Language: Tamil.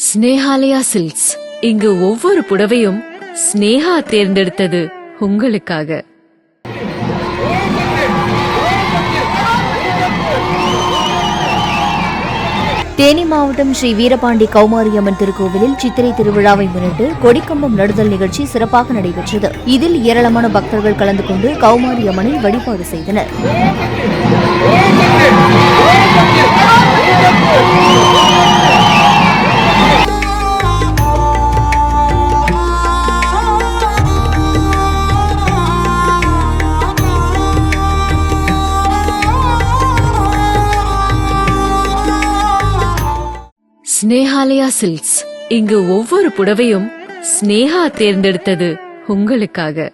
ஸ்னேஹாலயா சில்க்ஸ். இங்கு ஒவ்வொரு புடவையும் ஸ்னேஹா தேர்ந்தெடுத்தது உங்களுக்காக. தேனி மாவட்டம் ஸ்ரீ வீரபாண்டி கௌமாரியம்மன் திருக்கோவிலில் சித்திரை திருவிழாவை முன்னிட்டு கொடிக்கம்பம் நடுதல் நிகழ்ச்சி சிறப்பாக நடைபெற்றது. இதில் ஏராளமான பக்தர்கள் கலந்து கொண்டு கௌமாரியம்மனை வழிபாடு செய்தனர். ஸ்னேஹாலயா சில்க்ஸ். இங்கு ஒவ்வொரு புடவையும் ஸ்னேஹா தேர்ந்தெடுத்தது உங்களுக்காக.